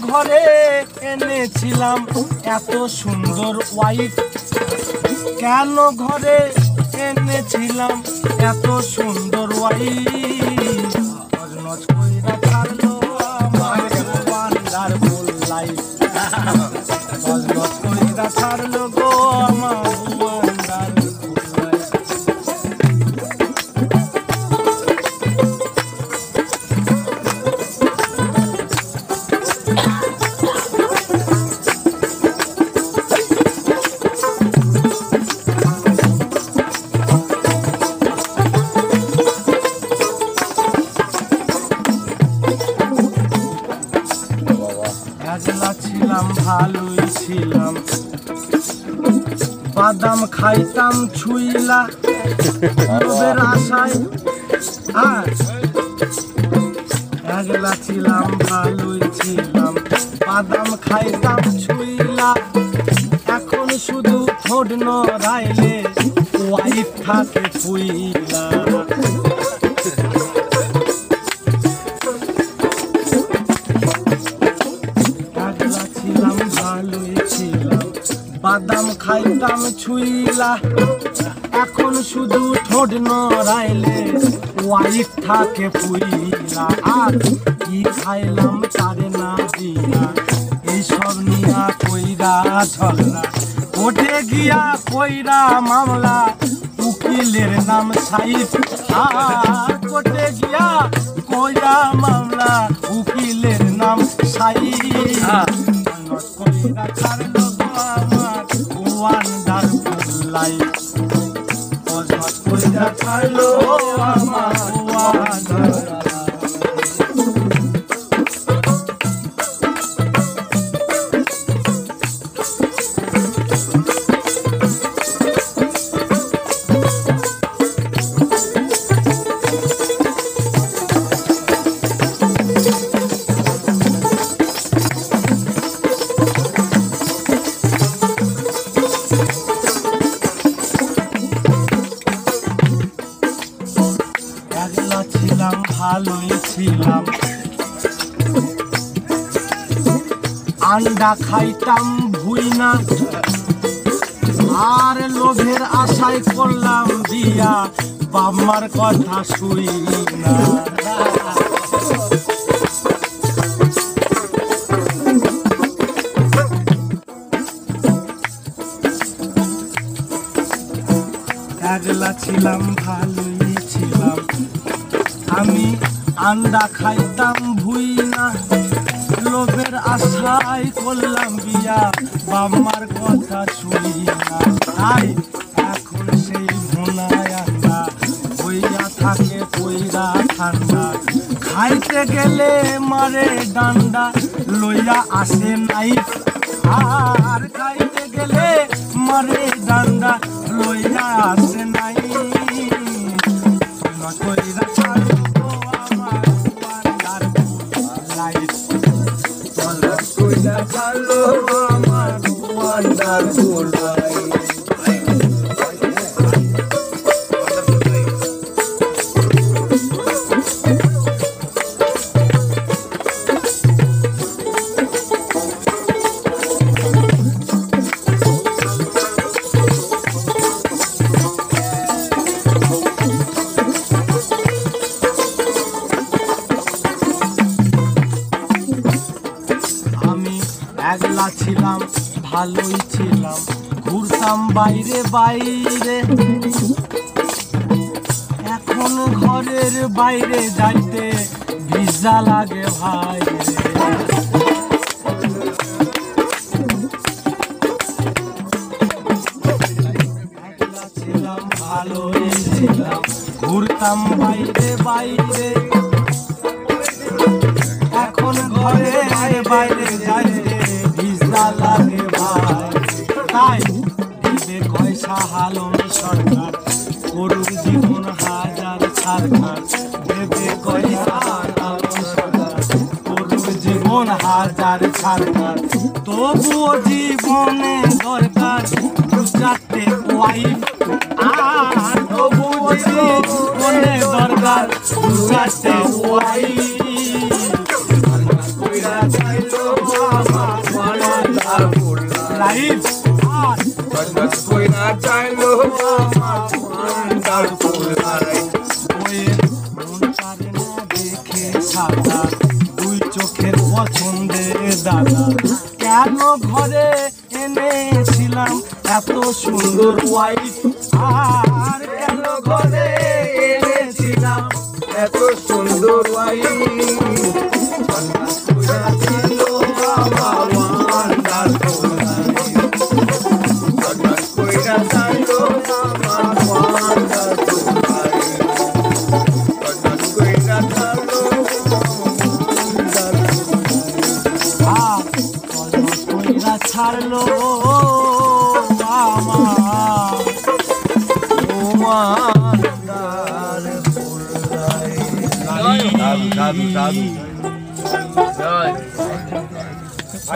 ঘরে এনেছিলাম এত সুন্দর ওয়াইফ, কেন ঘরে এনেছিলাম এত সুন্দর ওয়াইফ, নজ কইরা ছাড়লো আমার ওয়ান্ডারফুল লাইফ, নজ কইরা ছাড়লো গো আমার ছিলাম ভালোই ছিলাম, বাদাম খাইতাম ছুইলা লোভের আশায়, একলা ছিলাম ভালোই ছিলাম, বাদাম খাইতাম ছুইলা, এখন শুধু ঠোঁট নড়াইলে ওয়াইফ থাকে ফুইলা। বাদাম খাইতাম ছুইলা, এখন শুধু ঠোঁট নড়াইলে ওয়াইফ থাকে ফুইলা। আর কি খাইলাম তারে না দিয়া, এইসব নিয়া কইরা ঝগড়া, কোর্টে গিয়া কইরা মামলা, উকিলের নাম সাইফ। আর কোর্টে গিয়া কইরা মামলা, উকিলের নাম সাইফ। কইরা ছাড়লো আমার ওয়ান্ডারফুল লাইফ, কইরা ছাড়লো আমার ওয়ান্ডারফুল। ছিলাম ভালোই ছিলাম, আন্ডা খাইতাম ভুইনা, আর লোভের আশায় করলাম বিয়া, বাবার কথা শুই না। একলা ছিলাম ভালোই ছিলাম, আমি আন্ডা খাইতাম ভুইনা, লোভের আশায় করলাম বিয়া, বাবার কথা শুই না। তাই এখন সেই ভুনায় আন্ডা হইয়া থাকে কইরা ঠান্ডা, খাইতে গেলে মারে ডান্ডা, লইয়া আসে নাইফ। আর খাইতে গেলে মারে ডান্ডা, লইয়া আসে নাই। কইরা ছাড়লো আমার ওয়ান্ডারফুল লাইফ, কইরা ছাড়লো আমার ওয়ান্ডারফুল লাইফ। একলা ছিলাম ভালোই ছিলাম, ঘুরতাম বাইরে বাইরে, এখন ঘরের বাইরে যাইতে ভিসা লাগে ভাই। একলা ছিলাম ভালোই ছিলাম, ঘুরতাম বাইরে বাইরে, এখন ঘরের বাইরে যাইতে ভিসা লাগে ভাই। তাই দিবে কয়সা হালম সরকার, করুক জীবন হাজার ছাড়খার, দেবে কয়সা হালম সরকার, করুক জীবন হাজার ছাড়খার, তবুও জীবনে দরকার দু চারটে ওয়াইফ। আর তবুও জীবনে দরকার দু চারটে ওয়াইফ। লাইভ আর কন্যাস কইরা চাইলো আমার ভান্ডার ফুলাই বইয়ের মন পারে না দেখে সাদা দুই চোখের পছন্দের দাদা কেন ঘরে এনেছিলাম এত সুন্দর ওয়াইফ আর কেন ঘরে এনেছিলাম এত সুন্দর ওয়াই কন্যাস কইরা চাইলো আমার ভান্ডার ফুলাই কন্যাস কইরা চাইলো আমার ভান্ডার ফুলাই কন্যাস কইরা চাইলো ভান্ডার আর কলমস কইরা ছাড়লো আমার ভান্ডার ফুলাই সাধু সাধু জয়